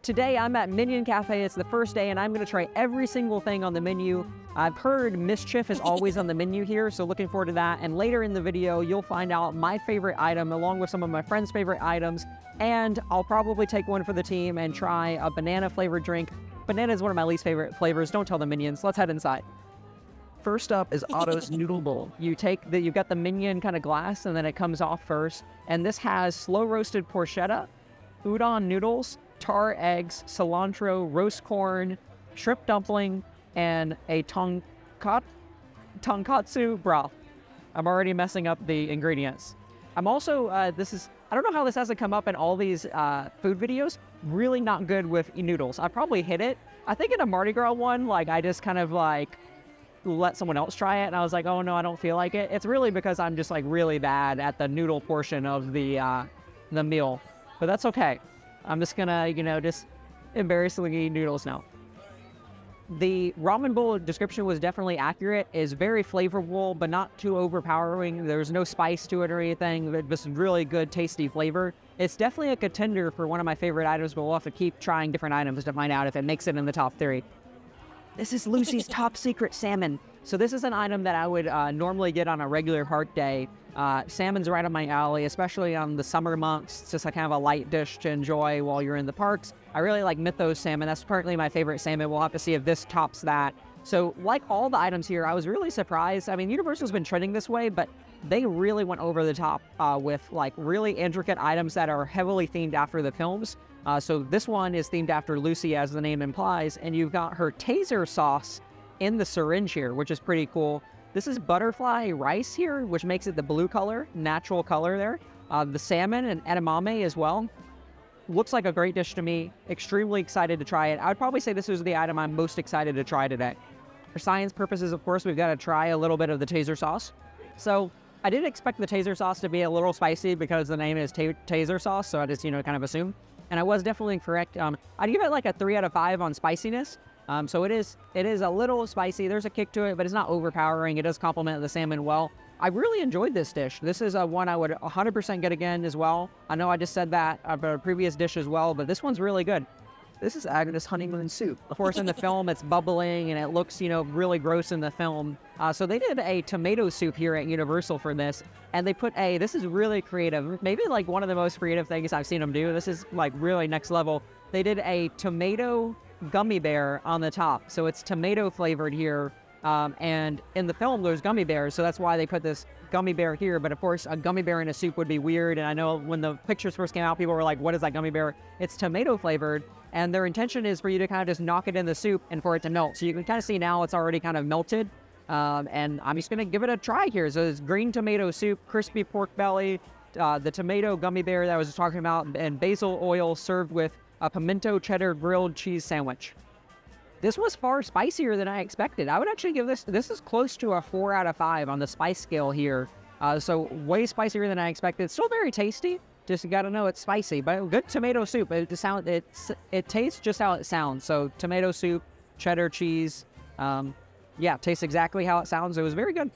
Today I'm at Minion Cafe. It's the first day and I'm gonna try every single thing on the menu. I've heard mischief is always on the menu here, so looking forward to that. And later in the video, you'll find out my favorite item along with some of my friends' favorite items. And I'll probably take one for the team and try a banana flavored drink. Banana is one of my least favorite flavors. Don't tell the minions. Let's head inside. First up is Otto's Noodle Bowl. You've got the Minion kind of glass and then it comes off first. And this has slow roasted porchetta, udon noodles, tar eggs, cilantro, roast corn, shrimp dumpling, and a tonkatsu broth. I'm already messing up the ingredients. I'm also, I don't know how this hasn't come up in all these food videos, really not good with noodles. I probably hit it. I think in a Mardi Gras one, I just kind of let someone else try it, and I was like, oh no, I don't feel like it. It's really because I'm just really bad at the noodle portion of the meal, but that's okay. I'm just gonna, just embarrassingly eat noodles now. The ramen bowl description was definitely accurate. It's very flavorful, but not too overpowering. There's no spice to it or anything. It's just really good, tasty flavor. It's definitely a contender for one of my favorite items, but we'll have to keep trying different items to find out if it makes it in the top 3. This is Lucy's top secret salmon. So this is an item that I would normally get on a regular park day. Salmon's right up my alley, especially on the summer months. It's just kind of a light dish to enjoy while you're in the parks. I really like Mythos salmon. That's currently my favorite salmon. We'll have to see if this tops that. So like all the items here, I was really surprised. I mean, Universal's been trending this way, but they really went over the top with really intricate items that are heavily themed after the films. So this one is themed after Lucy, as the name implies, and you've got her taser sauce in the syringe here, which is pretty cool. This is butterfly rice here, which makes it the blue color, natural color there. The salmon and edamame as well. Looks like a great dish to me. Extremely excited to try it. I would probably say this is the item I'm most excited to try today. For science purposes, of course, we've got to try a little bit of the taser sauce. So I did expect the taser sauce to be a little spicy because the name is taser sauce, so I just, kind of assume. And I was definitely correct. I'd give it a 3 out of 5 on spiciness. So it is a little spicy. There's a kick to it, but it's not overpowering. It does complement the salmon well. I really enjoyed this dish. This is one I would 100% get again as well. I know I just said that about a previous dish as well, but this one's really good. This is Agnes Honeymoon soup. Of course, in the film, it's bubbling and it looks, really gross in the film. So they did a tomato soup here at Universal for this, and they put this is really creative. Maybe one of the most creative things I've seen them do. This is really next level. They did a tomato gummy bear on the top. So it's tomato flavored here. And in the film, there's gummy bears. So that's why they put this gummy bear here. But of course, a gummy bear in a soup would be weird. And I know when the pictures first came out, people were like, what is that gummy bear? It's tomato flavored. And their intention is for you to kind of just knock it in the soup and for it to melt. So you can kind of see now it's already kind of melted. And I'm just going to give it a try here. So it's green tomato soup, crispy pork belly, the tomato gummy bear that I was talking about, and basil oil served with a pimento cheddar grilled cheese sandwich. This was far spicier than I expected. I would actually give this is close to a 4 out of 5 on the spice scale here. So way spicier than I expected. Still very tasty. Just gotta know it's spicy, but good tomato soup. It tastes just how it sounds. So tomato soup, cheddar cheese. Yeah, tastes exactly how it sounds. It was very good.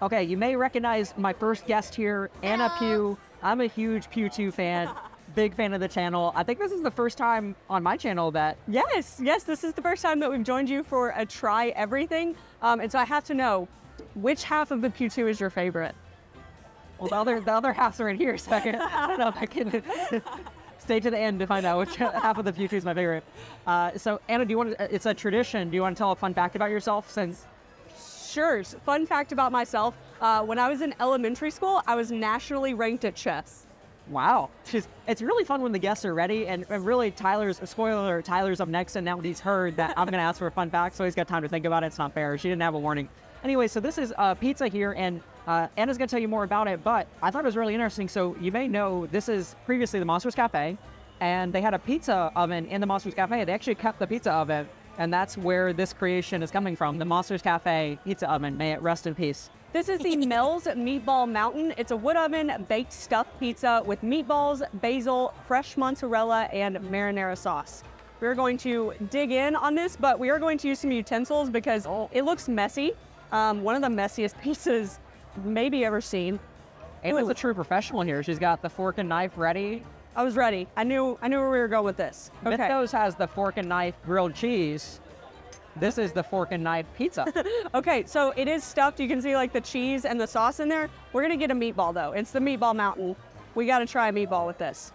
Okay, you may recognize my first guest here, Anna Pew. I'm a huge Pew2 fan. Big fan of the channel. I think this is the first time on my channel that... Yes, this is the first time that we've joined you for a try everything. And so I have to know, which half of the Pew2 is your favorite? Well, the other halves are in here, so I don't know if I can stay to the end to find out which half of the Pew2 is my favorite. So Anna, it's a tradition. Do you want to tell a fun fact about yourself since... Sure. Fun fact about myself. When I was in elementary school, I was nationally ranked at chess. Wow. It's really fun when the guests are ready, and really Tyler's up next, and now he's heard that I'm going to ask for a fun fact, so he's got time to think about it. It's not fair. She didn't have a warning. Anyway, so this is pizza here, and Anna's going to tell you more about it, but I thought it was really interesting. So you may know this is previously the Monsters Cafe, and they had a pizza oven in the Monsters Cafe. They actually kept the pizza oven, and that's where this creation is coming from, the Monsters Cafe pizza oven. May it rest in peace. This is the Mel's Meatball Mountain. It's a wood oven baked stuffed pizza with meatballs, basil, fresh mozzarella, and marinara sauce. We're going to dig in on this, but we are going to use some utensils because it looks messy. One of the messiest pizzas maybe ever seen. Anna's a true professional here. She's got the fork and knife ready. I was ready. I knew where we were going with this. Okay. Mythos has the fork and knife grilled cheese. This is the fork and knife pizza. Okay, so it is stuffed. You can see like the cheese and the sauce in there. We're gonna get a meatball though. It's the meatball mountain. We gotta try a meatball with this.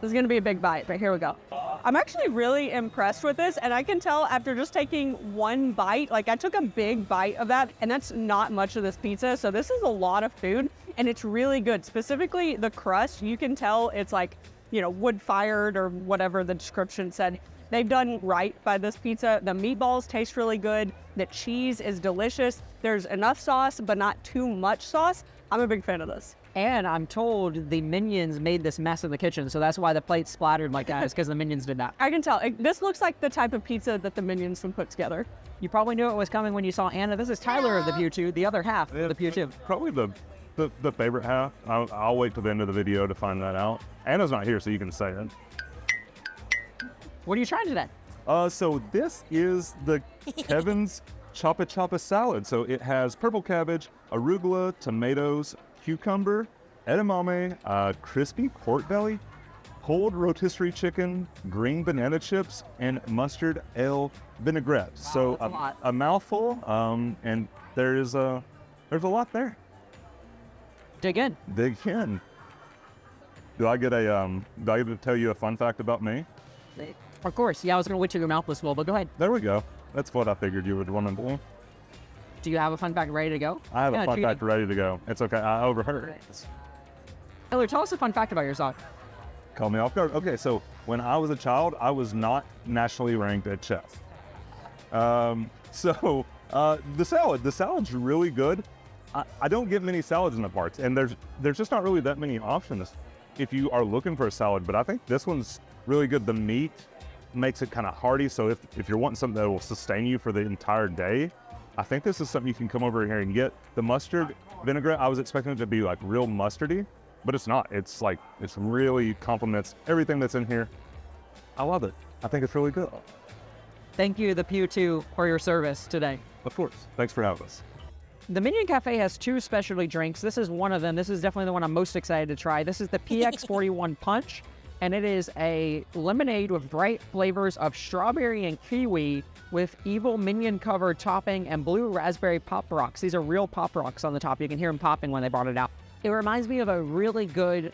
This is gonna be a big bite, but here we go. I'm actually really impressed with this, and I can tell after just taking one bite, like I took a big bite of that, and that's not much of this pizza, so this is a lot of food, and it's really good. Specifically, the crust, you can tell it's like, you know, wood-fired or whatever the description said. They've done right by this pizza. The meatballs taste really good. The cheese is delicious. There's enough sauce, but not too much sauce. I'm a big fan of this. And I'm told the Minions made this mess in the kitchen, so that's why the plate's splattered like that, is because the Minions did that. I can tell. This looks like the type of pizza that the Minions would put together. You probably knew it was coming when you saw Anna. This is Tyler of the Pew 2, the other half of the Pew 2. Probably the favorite half. I'll wait till the end of the video to find that out. Anna's not here, so you can say it. What are you trying today? So this is the Kevin's Choppa Choppa salad. So it has purple cabbage, arugula, tomatoes, cucumber, edamame, crispy pork belly, pulled rotisserie chicken, green banana chips, and mustard ale vinaigrette. Wow, So that's a mouthful, and there's a lot there. Dig in. Dig in. Do I get to tell you a fun fact about me? Of course. Yeah, I was going to wait till your mouth was full, but go ahead. There we go. That's what I figured you would want to do. Do you have a fun fact ready to go? I have Yeah, a fun treat fact it. ready to go. It's okay. I overheard. Tyler, tell us a fun fact about yourself. Call me off guard. Okay, so when I was a child, I was not nationally ranked at chef. The salad's really good. I don't get many salads in the parks, and there's just not really that many options if you are looking for a salad, but I think this one's really good. The meat makes it kind of hearty, so if you're wanting something that will sustain you for the entire day, I think this is something you can come over here and get. The mustard vinaigrette, I was expecting it to be like real mustardy, but it's not. It's really complements everything that's in here. I love it. I think it's really good. Thank you, the Pew 2, for your service today. Of course. Thanks for having us. The Minion Cafe has 2 specialty drinks. This is one of them. This is definitely the one I'm most excited to try. This is the PX41 Punch, and it is a lemonade with bright flavors of strawberry and kiwi with evil minion-covered topping and blue raspberry pop rocks. These are real pop rocks on the top. You can hear them popping when they brought it out. It reminds me of a really good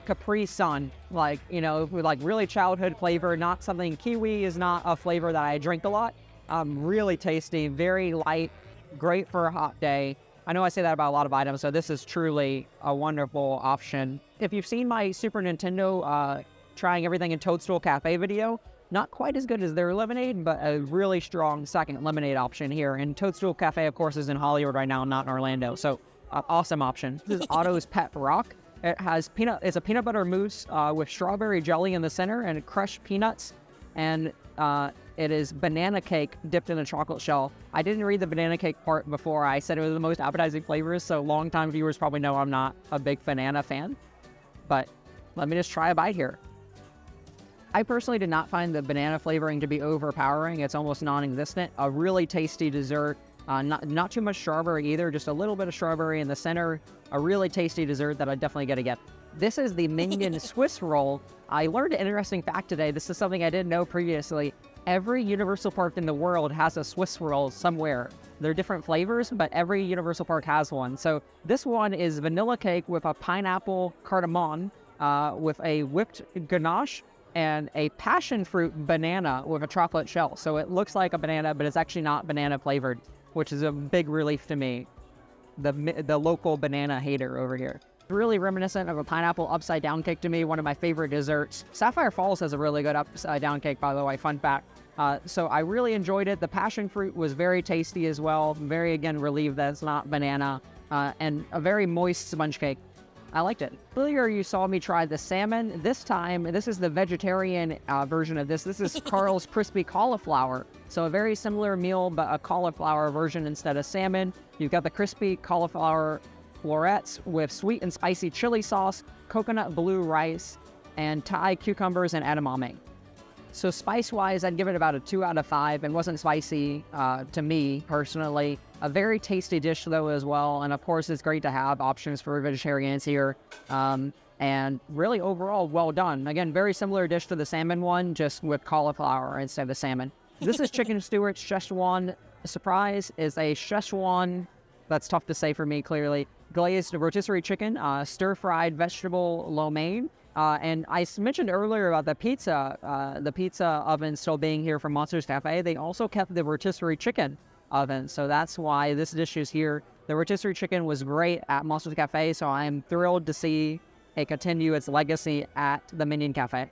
Capri Sun, like, you know, with like really childhood flavor, not something. Kiwi is not a flavor that I drink a lot. Really tasty, very light, great for a hot day. I know I say that about a lot of items, so this is truly a wonderful option. If you've seen my Super Nintendo trying everything in Toadstool Cafe video, not quite as good as their lemonade, but a really strong second lemonade option here. And Toadstool Cafe, of course, is in Hollywood right now, not in Orlando. So awesome option. This is Ottos Pet Rock. It has it's a peanut butter mousse with strawberry jelly in the center and crushed peanuts. And it is banana cake dipped in a chocolate shell. I didn't read the banana cake part before. I said it was the most appetizing flavors, so longtime viewers probably know I'm not a big banana fan. But let me just try a bite here. I personally did not find the banana flavoring to be overpowering. It's almost non-existent. A really tasty dessert. Not too much strawberry either, just a little bit of strawberry in the center. A really tasty dessert that I definitely gotta get. This is the Minion Swiss roll. I learned an interesting fact today. This is something I didn't know previously. Every Universal Park in the world has a Swiss roll somewhere. They're different flavors, but every Universal Park has one. So this one is vanilla cake with a pineapple cardamom, with a whipped ganache, and a passion fruit banana with a chocolate shell. So it looks like a banana, but it's actually not banana flavored, which is a big relief to me, the local banana hater over here. Really reminiscent of a pineapple upside down cake to me, one of my favorite desserts. Sapphire Falls has a really good upside down cake, by the way, fun fact. So I really enjoyed it. The passion fruit was very tasty as well. Very, again, relieved that it's not banana, and a very moist sponge cake. I liked it. Earlier you saw me try the salmon. This time, this is the vegetarian version of this. This is Carl's Crispy Cauliflower. So a very similar meal, but a cauliflower version instead of salmon. You've got the crispy cauliflower florets with sweet and spicy chili sauce, coconut blue rice, and Thai cucumbers and edamame. So spice-wise, I'd give it about a 2 out of 5. It wasn't spicy to me, personally. A very tasty dish, though, as well. And, of course, it's great to have options for vegetarians here. and really overall well done. Again, very similar dish to the salmon one, just with cauliflower instead of the salmon. This is Chicken Stewart's Szechuan Surprise. Is a Szechuan, that's tough to say for me clearly, glazed rotisserie chicken, stir-fried vegetable lo mein. And I mentioned earlier about the pizza oven still being here from Monsters Cafe. They also kept the rotisserie chicken oven, so that's why this dish is here. The rotisserie chicken was great at Monsters Cafe, so I'm thrilled to see it continue its legacy at the Minion Cafe.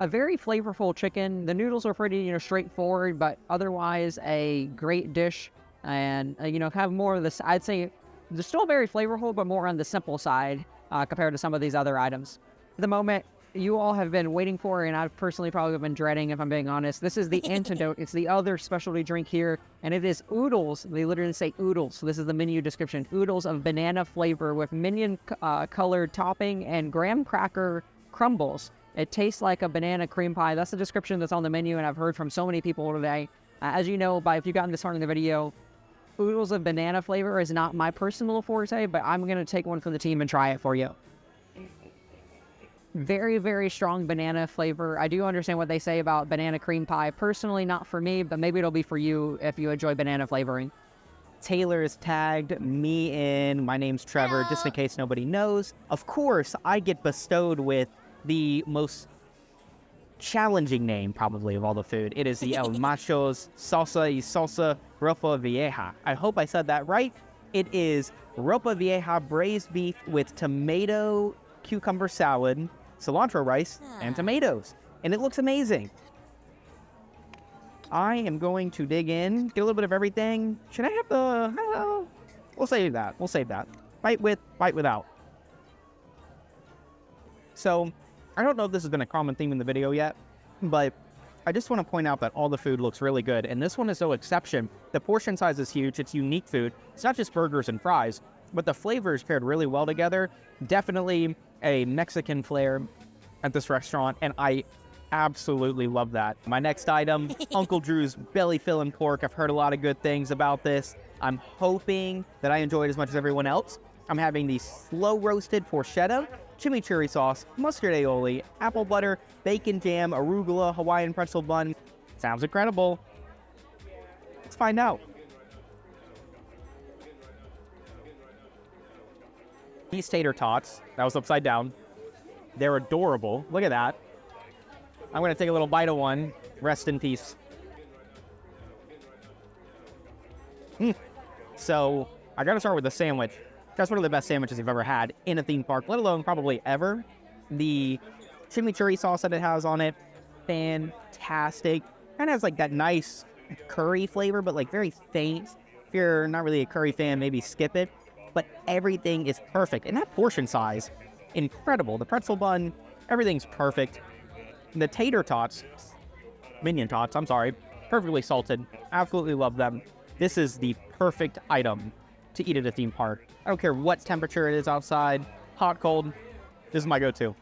A very flavorful chicken. The noodles are pretty, straightforward, but otherwise a great dish. And, have more of this, I'd say they're still very flavorful, but more on the simple side compared to some of these other items. The moment you all have been waiting for, and I've personally probably been dreading, if I'm being honest. This is the antidote. It's the other specialty drink here, and it is Oodles. They literally say Oodles. So this is the menu description. Oodles of banana flavor with minion colored topping and graham cracker crumbles. It tastes like a banana cream pie. That's the description that's on the menu, and I've heard from so many people today. As you know, if you've gotten this far in the video, Oodles of banana flavor is not my personal forte, but I'm going to take one from the team and try it for you. Very, very strong banana flavor. I do understand what they say about banana cream pie. Personally, not for me, but maybe it'll be for you if you enjoy banana flavoring. Taylor has tagged me in. My name's Trevor, just in case nobody knows. Of course, I get bestowed with the most challenging name, probably, of all the food. It is the El Macho's Salsa y Salsa Ropa Vieja. I hope I said that right. It is Ropa Vieja braised beef with tomato cucumber salad, cilantro rice, and tomatoes. And it looks amazing. I am going to dig in, get a little bit of everything. Should I have the... we'll save that. We'll save that. Bite with, bite without. So, I don't know if this has been a common theme in the video yet, but I just want to point out that all the food looks really good. And this one is no exception. The portion size is huge. It's unique food. It's not just burgers and fries, but the flavors paired really well together. Definitely a Mexican flair at this restaurant, and I absolutely love that. My next item, Uncle Drew's belly filling pork. I've heard a lot of good things about this. I'm hoping that I enjoy it as much as everyone else. I'm having the slow roasted porchetta, chimichurri sauce, mustard aioli, apple butter, bacon jam, arugula, Hawaiian pretzel bun. Sounds incredible. Let's find out. These tater tots, that was upside down. They're adorable. Look at that. I'm going to take a little bite of one. Rest in peace. So, I got to start with the sandwich. That's one of the best sandwiches I've ever had in a theme park, let alone probably ever. The chimichurri sauce that it has on it, fantastic. Kind of has like that nice curry flavor, but like very faint. If you're not really a curry fan, maybe skip it. But everything is perfect. And that portion size, incredible. The pretzel bun, everything's perfect. The tater tots, Minion tots, I'm sorry, perfectly salted. Absolutely love them. This is the perfect item to eat at a theme park. I don't care what temperature it is outside, hot, cold, this is my go-to.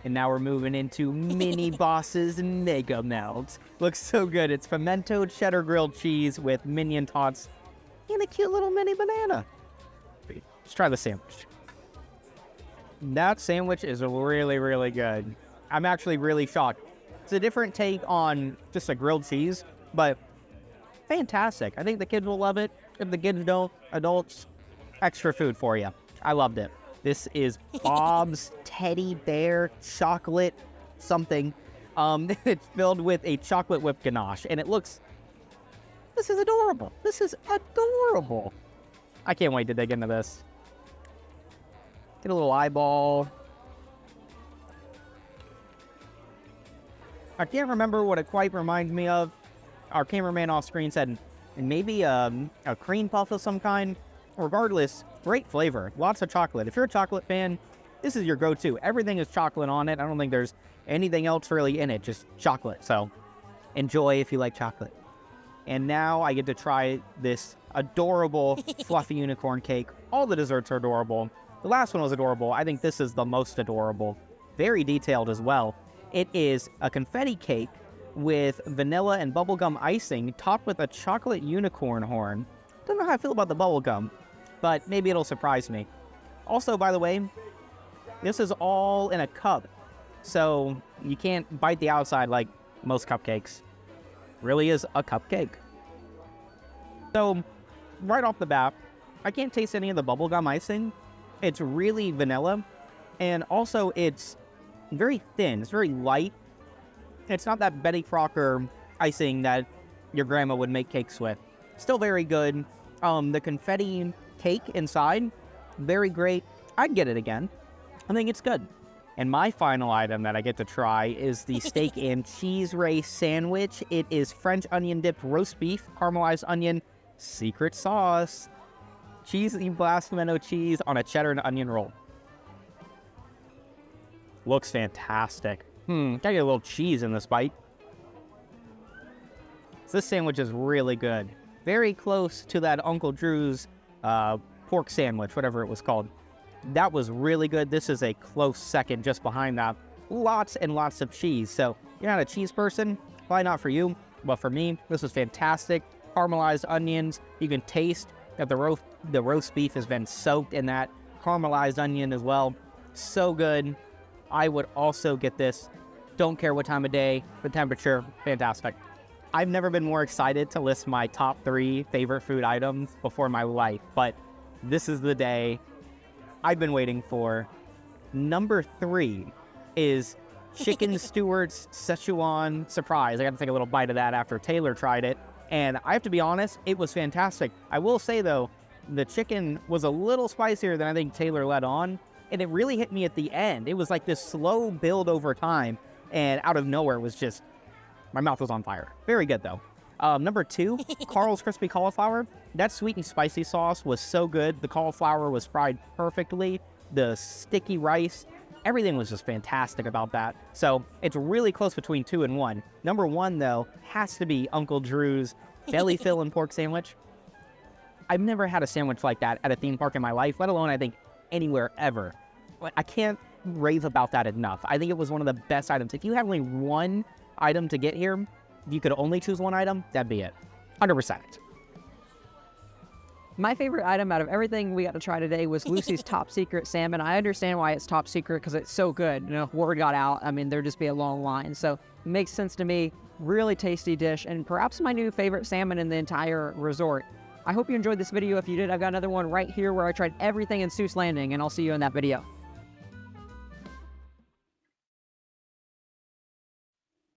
And now we're moving into Mini Boss's Mega Melt. Looks so good. It's pimento cheddar grilled cheese with Minion tots and a cute little mini banana. Let's try the sandwich. That sandwich is really, really good. I'm actually really shocked. It's a different take on just a grilled cheese, but fantastic. I think the kids will love it. If the kids don't, adults, extra food for you. I loved it. This is Bob's Teddy Bear Chocolate something. It's filled with a chocolate whipped ganache, and it looks... This is adorable. This is adorable. I can't wait to dig into this. Get a little eyeball. I can't remember what it quite reminds me of. Our cameraman off screen said maybe a cream puff of some kind. Regardless, great flavor. Lots of chocolate. If you're a chocolate fan, this is your go-to. Everything is chocolate on it. I don't think there's anything else really in it, just chocolate. So enjoy if you like chocolate. And now I get to try this adorable fluffy unicorn cake. All the desserts are adorable. The last one was adorable. I think this is the most adorable. Very detailed as well. It is a confetti cake with vanilla and bubblegum icing topped with a chocolate unicorn horn. Don't know how I feel about the bubblegum, but maybe it'll surprise me. Also, by the way, This is all in a cup, so you can't bite the outside like most cupcakes. Really is a cupcake. So, right off the bat, I can't taste any of the bubblegum icing. It's really vanilla, and also it's very thin. It's very light. It's not that Betty Crocker icing that your grandma would make cakes with. Still very good. The confetti cake inside, very great. I'd get it again. I think it's good. And my final item that I get to try is the steak and cheese race sandwich. It is French onion dipped roast beef, caramelized onion, secret sauce, cheesy blasphemino cheese on a cheddar and onion roll. Looks fantastic. Gotta get a little cheese in this bite. So this sandwich is really good. Very close to that Uncle Drew's pork sandwich, whatever it was called. That was really good. This is a close second just behind that. Lots and lots of cheese. So you're not a cheese person, probably not for you, but for me, this was fantastic. Caramelized onions. You can taste that the roast beef has been soaked in that caramelized onion as well. So good. I would also get this. Don't care what time of day, the temperature, fantastic. I've never been more excited to list my top 3 favorite food items before in my life, but this is the day I've been waiting for. Number 3 is Chicken Stewart's Szechuan Surprise. I got to take a little bite of that after Taylor tried it, and I have to be honest, it was fantastic. I will say though, the chicken was a little spicier than I think Taylor let on, and it really hit me at the end. It was like this slow build over time, and out of nowhere was just, my mouth was on fire. Very good though. Number 2, Carl's Crispy Cauliflower. That sweet and spicy sauce was so good. The cauliflower was fried perfectly. The sticky rice, everything was just fantastic about that. So it's really close between 2 and 1. Number 1 though has to be Uncle Drew's belly filling pork sandwich. I've never had a sandwich like that at a theme park in my life, let alone I think anywhere ever. But I can't rave about that enough. I think it was one of the best items. If you had only one item to get here, you could only choose one item, that'd be it. 100%. My favorite item out of everything we got to try today was Lucy's top secret salmon. I understand why it's top secret because it's so good. You know, if word got out, I mean, there'd just be a long line. So it makes sense to me. Really tasty dish, and perhaps my new favorite salmon in the entire resort. I hope you enjoyed this video. If you did, I've got another one right here where I tried everything in Seuss Landing, and I'll see you in that video.